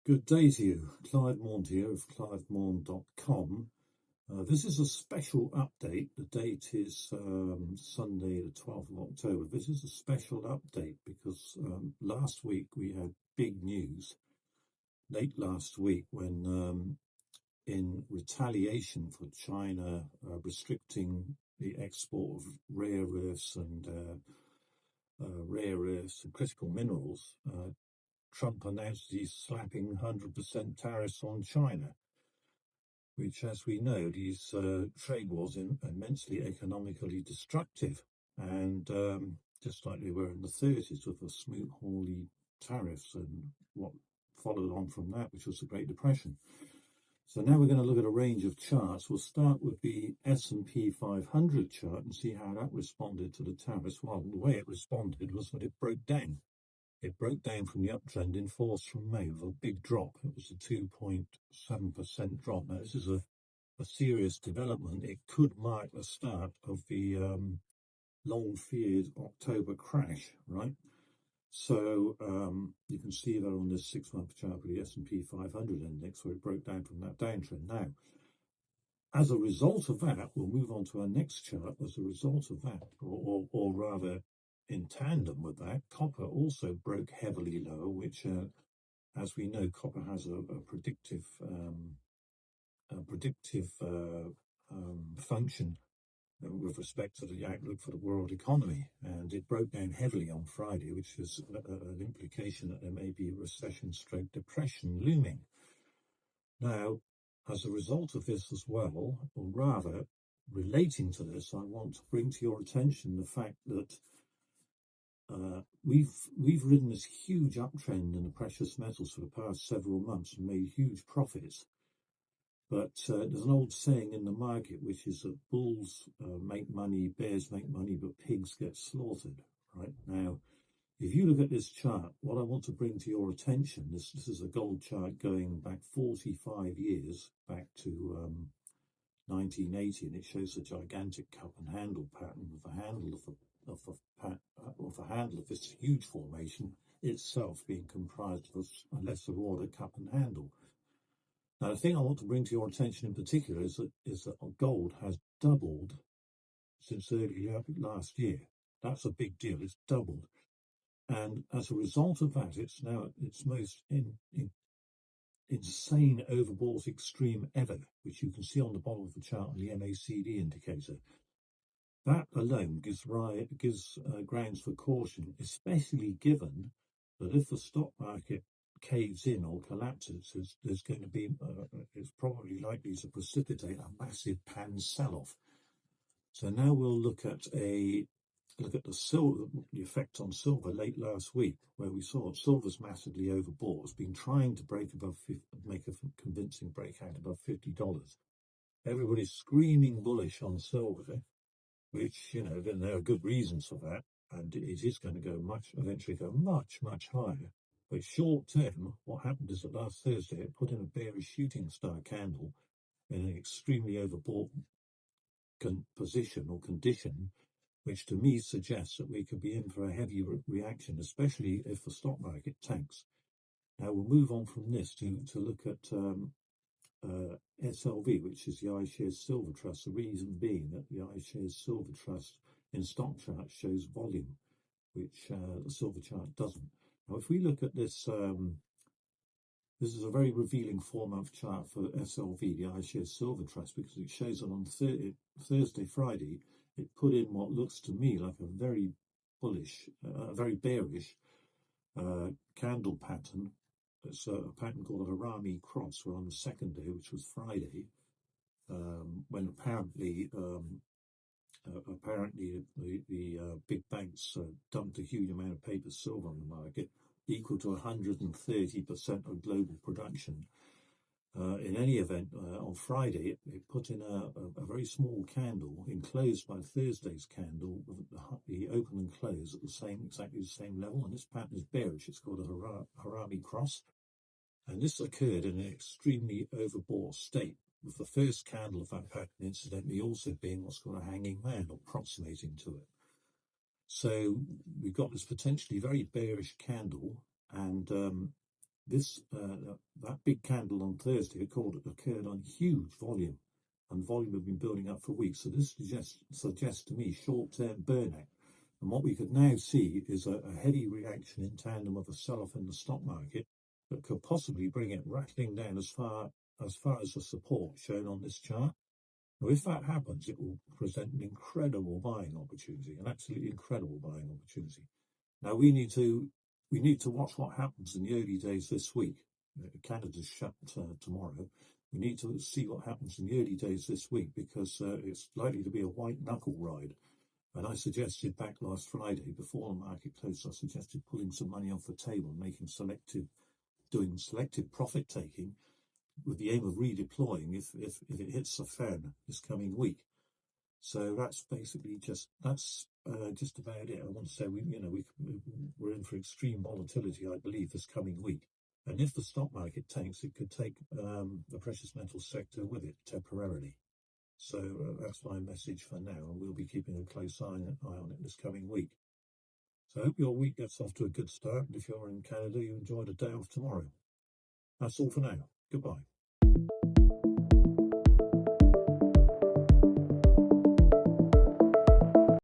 Good day to you. Clive Maund here of clivemaund.com. This is a special update. The date is Sunday, the 12th of October. This is a special update because last week we had big news, late last week, when in retaliation for China restricting the export of rare earths and critical minerals, Trump announced he's slapping 100% tariffs on China, which, as we know, these trade wars are immensely economically destructive. And just like they were in the 30s with the Smoot-Hawley tariffs and what followed on from that, which was the Great Depression. So now we're going to look at a range of charts. We'll start with the S&P500 chart and see how that responded to the tariffs. Well, the way it responded was that it broke down. It broke down from the uptrend in force from May with a big drop. It was a 2.7% drop. Now, this is a serious development. It could mark the start of the long-feared October crash, right? So you can see that on this 6-month chart for the S&P 500 index, where it broke down from that downtrend. Now, as a result of that, we'll move on to our next chart. As a result of that, or rather, in tandem with that, copper also broke heavily lower, which, as we know, copper has a predictive function with respect to the outlook for the world economy, and it broke down heavily on Friday, which is an implication that there may be a recession/depression looming. Now, as a result of this as well, or rather relating to this, I want to bring to your attention the fact that we've ridden this huge uptrend in the precious metals for the past several months and made huge profits. But there's an old saying in the market, which is that bulls make money, bears make money, but pigs get slaughtered. Right now, if you look at this chart, what I want to bring to your attention, this is a gold chart going back 45 years, back to 1980, and it shows a gigantic cup and handle pattern with the handle of the handle of this huge formation itself being comprised of a lesser order cup and handle. Now, the thing I want to bring to your attention in particular is that gold has doubled since early last year. That's a big deal. It's doubled. And as a result of that, it's now at its most insane overbought extreme ever, which you can see on the bottom of the chart on the MACD indicator. That alone gives grounds for caution, especially given that if the stock market caves in or collapses, there's going to be, it's probably likely to precipitate a massive pan sell-off. So now we'll look at the silver, the effect on silver late last week, where we saw silver's massively overbought. It's been trying to make a convincing breakout above $50. Everybody's screaming bullish on silver, which, you know, then there are good reasons for that, and it is going to eventually go much, much higher. But short term, what happened is that last Thursday it put in a bearish shooting star candle in an extremely overbought position or condition, which to me suggests that we could be in for a heavy reaction, especially if the stock market tanks. Now we'll move on from this to look at SLV, which is the iShares Silver Trust. The reason being that the iShares Silver Trust in stock chart shows volume, which the silver chart doesn't. Now, if we look at this, this is a very revealing 4-month chart for SLV, the iShares Silver Trust, because it shows that on Thursday, Friday, it put in what looks to me like a very bullish, very bearish candle pattern. It's a pattern called a Harami cross, where on the second day, which was Friday, when apparently the big banks dumped a huge amount of paper silver on the market, equal to 130% of global production. In any event, on Friday, it put in a very small candle, enclosed by Thursday's candle, with the open and close at exactly the same level. And this pattern is bearish. It's called a Harami cross. And this occurred in an extremely overbought state, with the first candle of that pattern, incidentally, also being what's called a hanging man, or approximating to it. So we've got this potentially very bearish candle, and This that big candle on Thursday occurred on huge volume, and volume had been building up for weeks. So this suggests to me short-term burnout. And what we could now see is a heavy reaction in tandem of a sell-off in the stock market that could possibly bring it rattling down as far as the support shown on this chart. Now, if that happens, it will present an incredible buying opportunity, an absolutely incredible buying opportunity. Now we need to watch what happens in the early days this week. Canada's shut tomorrow. We need to see what happens in the early days this week, because it's likely to be a white knuckle ride. And I suggested back last Friday, before the market closed, I suggested pulling some money off the table, doing selective profit taking, with the aim of redeploying if it hits the fan this coming week. So that's basically just about it. I want to say we're in for extreme volatility, I believe, this coming week. And if the stock market tanks, it could take the precious metal sector with it temporarily. So that's my message for now, and we'll be keeping a close eye on it this coming week. So I hope your week gets off to a good start. And if you're in Canada, you enjoy the day off tomorrow. That's all for now. Goodbye.